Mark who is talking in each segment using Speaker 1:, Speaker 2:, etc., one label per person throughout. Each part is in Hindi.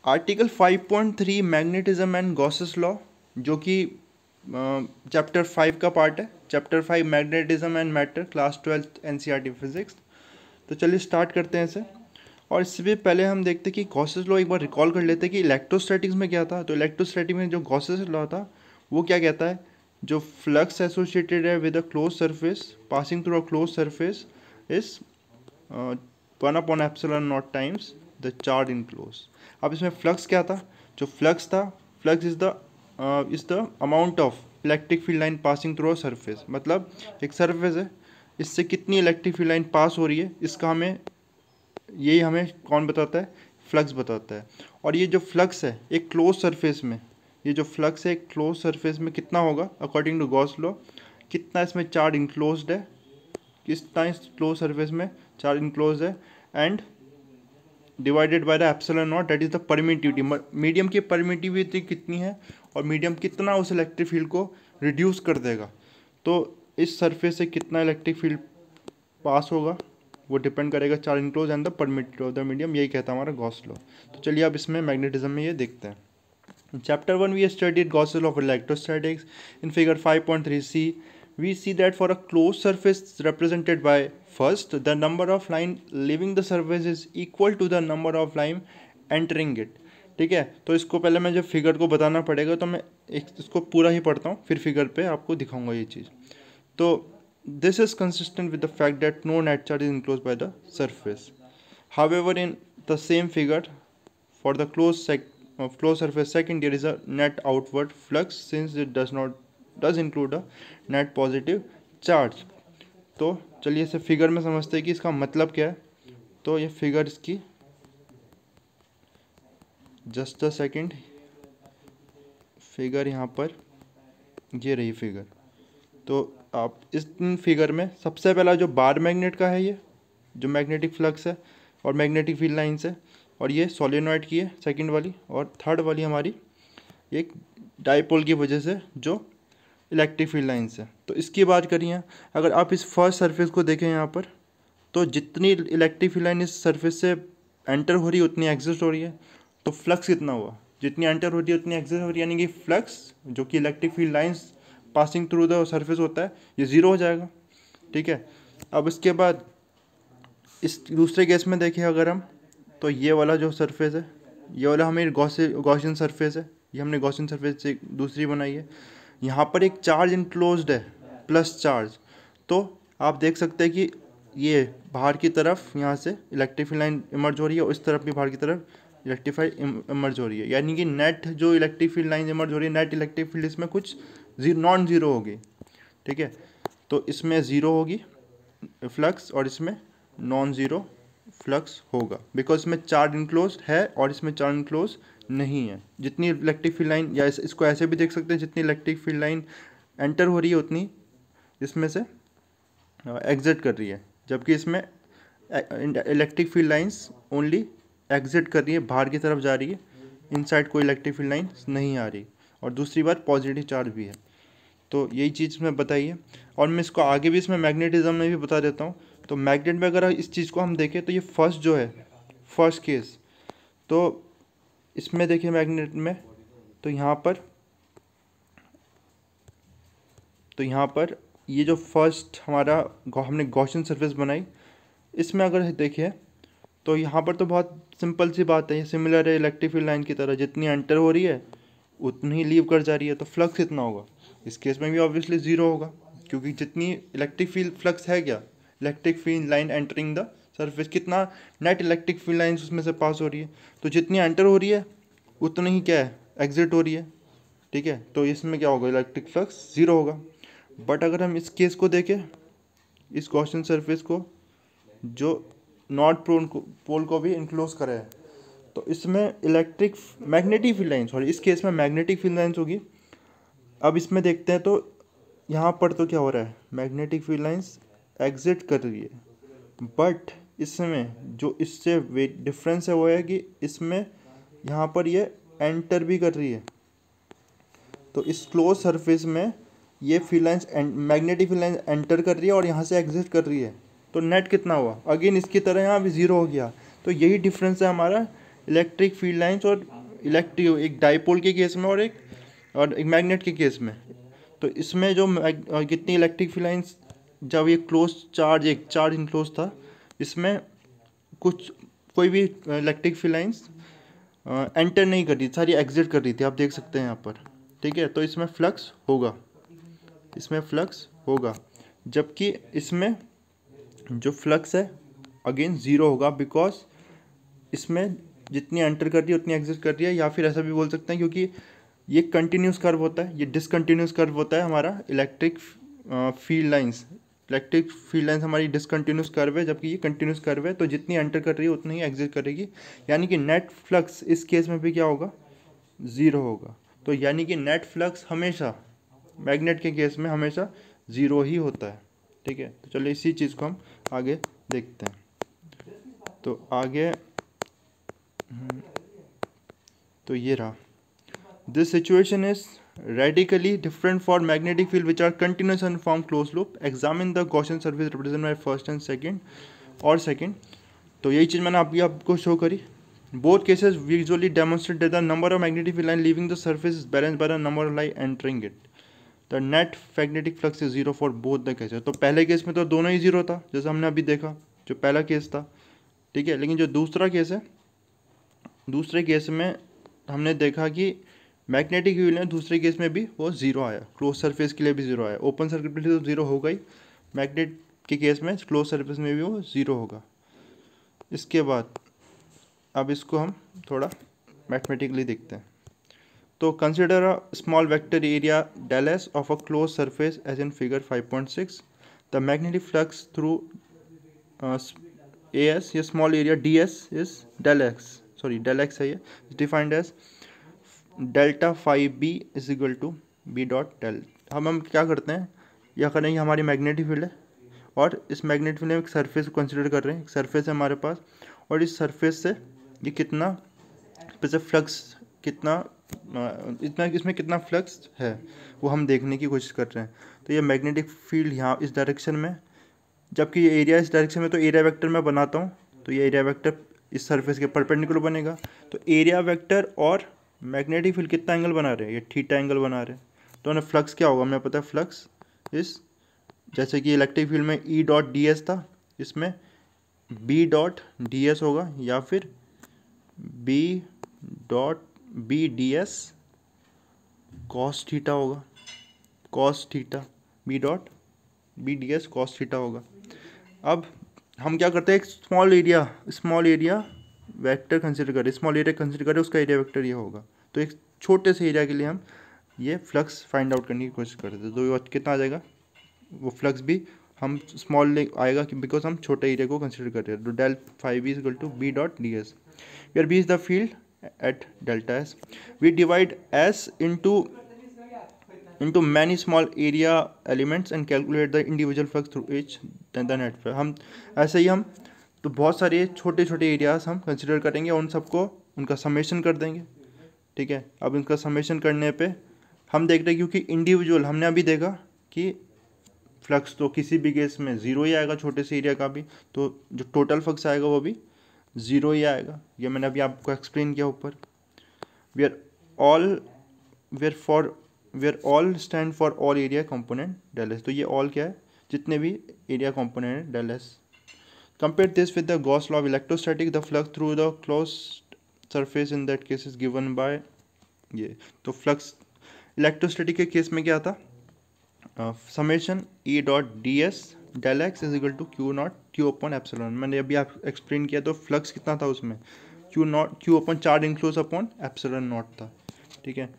Speaker 1: Article 5.3 magnetism and Gauss's law, जो कि चैप्टर 5 का पार्ट है। Chapter 5 magnetism and matter, class 12 NCERT physics. तो चलिए स्टार्ट करते हैं इसे। और इससे भी पहले हम देखते हैं कि गॉसेस लॉ एक बार रिकॉल कर लेते हैं कि इलेक्ट्रोस्टैटिक्स में क्या था। तो इलेक्ट्रोस्टैटिक में जो गॉसेस लॉ था वो क्या कहता है, जो फ्लक्स एसोसिएटेड है with a close surface passing through a close surface is 1/ε0 times the charge enclose. अब इसमें फ्लक्स क्या था, जो फ्लक्स था, flux is the amount of electric field line passing through a surface. मतलब एक सरफेस है, इससे कितनी इलेक्ट्रिक फील्ड लाइन पास हो रही है, इसका हमें कौन बताता है, फ्लक्स बताता है। और ये जो फ्लक्स है एक क्लोज सरफेस में, ये जो फ्लक्स है एक क्लोज सरफेस में कितना होगा अकॉर्डिंग टू गॉस लॉ, कितना इसमें चार्ज इंक्लोज्ड है, कितना इस क्लोज सरफेस में चार्ज इंक्लोज है, and divided by the epsilon not, that is the permittivity. Medium की परमिटिविटी कितनी है और मीडियम कितना उस इलेक्ट्रिक फील्ड को रिड्यूस कर देगा। तो इस सरफेस से कितना इलेक्ट्रिक फील्ड पास होगा वो डिपेंड करेगा charge enclose and the permittivity of the medium, यही कहता है हमारा गॉस लॉ। तो चलिए अब इसमें मैग्नेटिज्म में ये देखते हैं। In Chapter 1, we studied Gauss' law of electrostatics. In Figure 5.3c, we see that for a closed surface represented by first, the number of line leaving the surface is equal to the number of line entering it. ठीक है, तो इसको पहले मैं जब फिगर को बताना पड़ेगा तो मैं इसको पूरा ही पढ़ता हूँ, फिर फिगर पे आपको दिखाऊंगा ये चीज़। तो this is consistent with the fact that no net charge is enclosed by the surface. However, in the same figure, for the closed surface second, there is a net outward flux since it does include a net positive charge. तो चलिए इसे फिगर में समझते हैं कि इसका मतलब क्या है। तो ये फिगर इसकी, जस्ट अ सेकेंड, फिगर यहाँ पर ये रही फिगर। तो आप इस फिगर में सबसे पहला जो बार मैग्नेट का है, ये जो मैग्नेटिक फ्लक्स है और मैग्नेटिक फील्ड लाइन्स है, और ये सोलेनॉइड की है सेकंड वाली, और थर्ड वाली हमारी एक डाइपोल की वजह से जो इलेक्ट्रिक फील्ड लाइन्स है। तो इसकी बात करिए, अगर आप इस फर्स्ट सरफेस को देखें यहाँ पर, तो जितनी इलेक्ट्रिक फील्ड लाइन इस सरफेस से एंटर हो रही है उतनी एग्जिस्ट हो रही है। तो फ्लक्स कितना हुआ, जितनी एंटर हो रही है उतनी एग्जिस्ट हो रही है, यानी कि फ्लक्स जो कि electric field lines passing through the surface होता है ये ज़ीरो हो जाएगा। ठीक है, अब इसके बाद इस दूसरे केस में देखें अगर हम, तो ये वाला जो सरफेस है, ये वाला हमें गॉसियन सरफेस है, ये हमने गॉसियन सरफेस से दूसरी बनाई है। यहाँ पर एक चार्ज इनक्लोज्ड है, प्लस चार्ज। तो आप देख सकते हैं कि ये बाहर की तरफ यहाँ से इलेक्ट्रिक फील्ड लाइन इमर्ज हो रही है और इस तरफ भी बाहर की तरफ इलेक्ट्रीफाइड इमर्ज हो रही है, यानी कि नेट जो इलेक्ट्रिक फील्ड लाइन इमर्ज हो रही है, नेट इलेक्ट्रिक फील्ड इसमें कुछ नॉन ज़ीरो होगी। ठीक है, तो इसमें ज़ीरो होगी फ्लक्स और इसमें नॉन ज़ीरो फ्लक्स होगा, बिकॉज इसमें चार्ज इनक्लोज है और इसमें चार्ज इनक्लोज नहीं है। जितनी इलेक्ट्रिक फील्ड लाइन, या इसको ऐसे भी देख सकते हैं, जितनी इलेक्ट्रिक फील्ड लाइन एंटर हो रही है उतनी इसमें से एग्जिट कर रही है, जबकि इसमें electric field lines only exit कर रही है, बाहर की तरफ जा रही है, इनसाइड कोई इलेक्ट्रिक फील्ड लाइन नहीं आ रही। और दूसरी बात पॉजिटिव चार्ज भी है। तो यही चीज़ मैं बताई है, और मैं इसको आगे भी इसमें मैग्नेटिज्म में भी बता देता हूँ। तो मैग्नेट में अगर इस चीज़ को हम देखें तो ये फर्स्ट जो है, फर्स्ट केस, तो इसमें देखिए मैग्नेट में, तो यहाँ पर ये जो फर्स्ट हमने गॉसियन सरफेस बनाई, इसमें अगर देखिए तो यहाँ पर तो बहुत सिंपल सी बात है, ये सिमिलर है इलेक्ट्रिक फील्ड लाइन की तरह, जितनी एंटर हो रही है उतनी ही लीव कर जा रही है। तो फ्लक्स कितना होगा, इस केस में भी ऑब्वियसली ज़ीरो होगा, क्योंकि जितनी इलेक्ट्रिक फील्ड फ्लक्स है, क्या electric field line entering the surface, कितना नेट इलेक्ट्रिक फील्ड लाइन उसमें से पास हो रही है, तो जितनी एंटर हो रही है उतनी ही क्या है, एग्जिट हो रही है। ठीक है, तो इसमें क्या होगा, इलेक्ट्रिक फ्लक्स ज़ीरो होगा। बट अगर हम इस केस को देखें, इस गॉसियन सरफेस को जो नॉर्थ पोल को भी इनक्लोज करे है, तो इसमें मैग्नेटिक फील्ड लाइन्स, और इस केस में मैग्नेटिक फील्ड लाइन्स होगी। अब इसमें देखते हैं, तो यहाँ पर तो क्या हो रहा है, मैग्नेटिक फील्ड लाइन्स एग्जिट कर रही है, बट इसमें जो इससे डिफरेंस है वो है कि इसमें यहाँ पर ये एंटर भी कर रही है। तो इस क्लोज सरफेस में ये field lines, magnetic field lines enter कर रही है और यहाँ से एग्जिट कर रही है। तो नेट कितना हुआ, अगेन इसकी तरह यहाँ भी ज़ीरो हो गया। तो यही डिफरेंस है हमारा इलेक्ट्रिक फील्ड लाइंस और इलेक्ट्रिक, एक डाइपोल के केस में और एक मैग्नेट के केस में। तो इसमें जो कितनी इलेक्ट्रिक फील्ड लाइंस, जब ये क्लोज चार्ज, एक चार्ज इनक्लोज था, इसमें कोई भी इलेक्ट्रिक फील्ड लाइंस एंटर नहीं कर रही, सारी एग्जिट कर रही थी, आप देख सकते हैं यहाँ पर। ठीक है, तो इसमें फ्लक्स होगा, इसमें फ्लक्स होगा, जबकि इसमें जो फ्लक्स है अगेन ज़ीरो होगा, बिकॉज इसमें जितनी एंटर कर रही है उतनी एग्जिट कर रही है। या फिर ऐसा भी बोल सकते हैं क्योंकि ये कंटिन्यूस कर्व होता है, ये डिसकंटिन्यूस कर्व होता है हमारा electric field lines. Electric field lines हमारी डिसकंटिन्यूस कर्व है, जबकि ये कंटिन्यूस कर्व है, तो जितनी एंटर कर रही है उतनी ही एग्जिट करेगी। यानी कि नेट फ्लक्स इस केस में भी क्या होगा, ज़ीरो होगा। तो यानी कि नेट फ्लक्स हमेशा मैग्नेट के केस में हमेशा ज़ीरो ही होता है। ठीक है, तो चलिए इसी चीज़ को हम आगे देखते हैं। तो आगे तो ये रहा, this situation is radically different for magnetic field which are continuous and form closed loop. Examine the Gaussian surface represented by first and second. तो यही चीज़ मैंने अभी आपको शो करी। Both cases visually demonstrate that the number of magnetic field line leaving the surface is balanced by the number of line entering it. The net magnetic flux is zero for both the cases. तो पहले केस में तो दोनों ही जीरो था, जैसे हमने अभी देखा, जो पहला केस था। ठीक है, लेकिन जो दूसरा केस है, दूसरे केस में हमने देखा कि मैग्नेटिक फील्ड है, दूसरे केस में भी वो ज़ीरो आया, क्लोज सरफेस के लिए भी ज़ीरो आया। ओपन सर्किट के लिए तो ज़ीरो होगा ही, मैग्नेट के केस में क्लोज सरफेस में भी वो ज़ीरो होगा। इसके बाद अब इसको हम थोड़ा मैथमेटिकली देखते हैं। तो consider a small vector area del S of a close surface as in figure 5.6। The magnetic flux through a S, ये small area D S is del X है, ये defined as delta five B is equal to B dot del. हम क्या करते हैं, यह करेंगे, हमारी मैग्नेटिक फील्ड है और इस मैग्नेटिक फील्ड में एक सरफेस को कंसिडर कर रहे हैं, एक सरफेस है हमारे पास, और इस सरफेस से ये कितना वैसे फ्लक्स कितना इतना इसमें कितना फ्लक्स है वो हम देखने की कोशिश कर रहे हैं। तो ये मैग्नेटिक फील्ड यहाँ इस डायरेक्शन में, जबकि ये एरिया इस डायरेक्शन में, तो एरिया वेक्टर मैं बनाता हूँ, तो ये एरिया वेक्टर इस सरफेस के परपेंडिकुलर बनेगा। तो एरिया वेक्टर और मैग्नेटिक फील्ड कितना एंगल बना रहे हैं, ये थीटा एंगल बना रहे हैं। तो हमें फ्लक्स क्या होगा, हमें पता है फ्लक्स इस, जैसे कि इलेक्ट्रिक फील्ड में ई डॉट डी एस था, इसमें बी डॉट डी एस होगा, या फिर B dot B D S cos theta होगा, cos theta, B dot B D S cos theta होगा। अब हम क्या करते हैं, एक स्मॉल एरिया वेक्टर कंसिडर करें, स्मॉल एरिया कंसिडर करें, उसका एरिया वेक्टर ये होगा। तो एक छोटे से एरिया के लिए हम ये फ्लक्स फाइंड आउट करने की कोशिश करते हैं। तो कितना आ जाएगा, वो फ्लक्स भी हम स्मॉल आएगा बिकॉज हम छोटे एरिया को कंसिडर कर रहे हैं। तो del five B is equal to B dot D S, where B is the field at delta S. We divide S into many small area elements and calculate the individual flux through each the net। हम ऐसे ही हम तो बहुत सारे छोटे छोटे एरियाज हम कंसिडर करेंगे, उन सबको उनका समेशन कर देंगे। ठीक है, अब इनका समेशन करने पे हम देख रहे हैं, क्योंकि इंडिविजुअल हमने अभी देखा कि फ्लक्स तो किसी भी केस में ज़ीरो ही आएगा, छोटे से एरिया का भी, तो जो टोटल फ्लक्स आएगा वो भी ज़ीरो ही आएगा। ये मैंने अभी आपको एक्सप्लेन किया ऊपर। Where all stand for all area component del S. तो ये ऑल क्या है, जितने भी एरिया कंपोनेंट है del S. Compare this with the Gauss law of electrostatic, the flux through the closed surface in that case is given by ये। तो फ्लक्स इलेक्ट्रोस्टैटिक के केस में क्या था, summation E dot D S del X is equal to Q upon epsilon. मैंने अभी आप एक्सप्लेन किया, तो फ्लक्स कितना था उसमें, Q upon charge enclose upon epsilon naught था। ठीक है,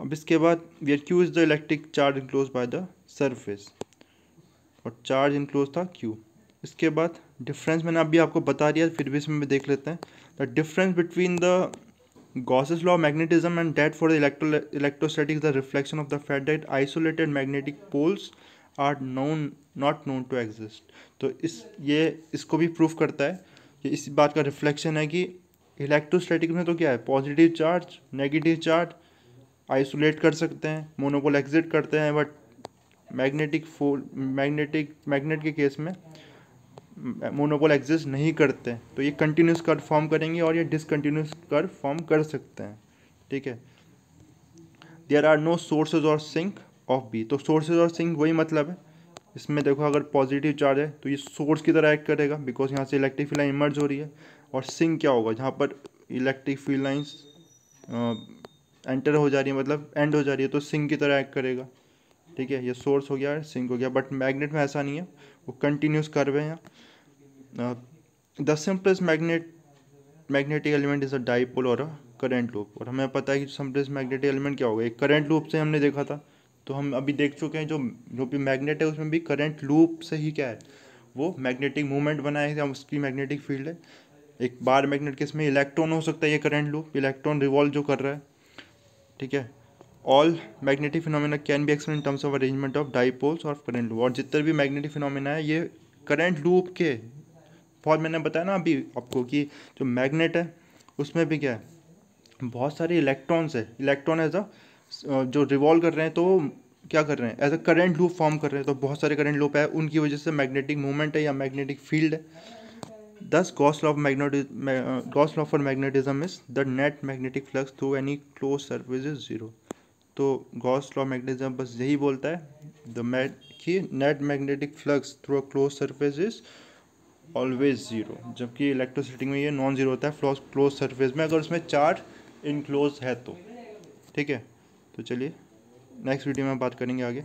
Speaker 1: अब इसके बाद where Q is the electric charge enclose by the surface, और चार्ज इनक्लोज था क्यू। इसके बाद डिफरेंस मैंने अभी आपको बता दिया, फिर भी इसमें देख लेते हैं। The difference between the Gauss's law of magnetism and that for the electrostatic is the reflection of the fact that isolated magnetic poles are not known to exist। तो इसको भी प्रूफ करता है कि इस बात का रिफ्लेक्शन है कि इलेक्ट्रोस्टैटिक में तो क्या है, positive charge negative charge isolate कर सकते हैं, मोनोपोल एग्जिट करते हैं, बट मैग्नेट के केस में मोनोपोल एग्जिस्ट नहीं करते, तो ये कंटिन्यूस कर्व फॉर्म करेंगे और ये डिसकंटिन्यूस कर्व फॉर्म कर सकते हैं, ठीक है। देयर आर नो सोर्सेज और सिंक ऑफ बी, तो सोर्सेज और सिंक वही मतलब है, इसमें देखो अगर पॉजिटिव चार्ज है तो ये सोर्स की तरह एक्ट करेगा बिकॉज यहाँ से इलेक्ट्रिक फील्ड लाइन इमर्ज हो रही है, और सिंक क्या होगा, जहाँ पर इलेक्ट्रिक फील्ड लाइंस एंटर हो जा रही है, मतलब एंड हो जा रही है, तो सिंक की तरह एक्ट करेगा, ठीक है। ये सोर्स हो गया, सिंक हो गया, बट मैग्नेट में ऐसा नहीं है, वो कंटिन्यूस कर्व है यहाँ। The simplest magnetic element is a dipole और अ करंट लूप, और हमें पता है कि सिंपलेस्ट मैग्नेटिक एलिमेंट क्या होगा, एक करंट लूप से हमने देखा था, तो हम अभी देख चुके हैं जो जो भी मैग्नेट है उसमें भी करंट लूप से ही क्या है, वो मैग्नेटिक मूवमेंट बनाए, उसकी मैग्नेटिक फील्ड है। एक बार मैग्नेट के इसमें इलेक्ट्रॉन हो सकता है, ये करंट लूप इलेक्ट्रॉन रिवॉल्व जो कर रहा है, ठीक है। All magnetic phenomena can be explain in terms of arrangement of dipoles और करंट लूप, और जितने भी मैग्नेटिक फिनोमिना है ये करंट लूप के फॉर, मैंने बताया ना अभी आपको कि जो मैग्नेट है उसमें भी क्या है, बहुत सारे इलेक्ट्रॉन्स है, इलेक्ट्रॉन एज अ जो रिवॉल्व कर रहे हैं, तो क्या कर रहे हैं, as a current loop form कर रहे हैं, तो बहुत सारे करंट लूप है, उनकी वजह से मैग्नेटिक मूवमेंट है या मैग्नेटिक फील्ड है। दस Gauss law for magnetism is the net magnetic flux through any close surface is zero, तो गॉस लॉ मैग्नेटिज्म बस यही बोलता है कि net magnetic flux through a close surface is always zero, जबकि इलेक्ट्रिसिटी में ये नॉन जीरो होता है क्लोज सरफेस में, अगर उसमें चार्ज इनक्लोज है तो, ठीक है। तो चलिए नेक्स्ट वीडियो में बात करेंगे आगे।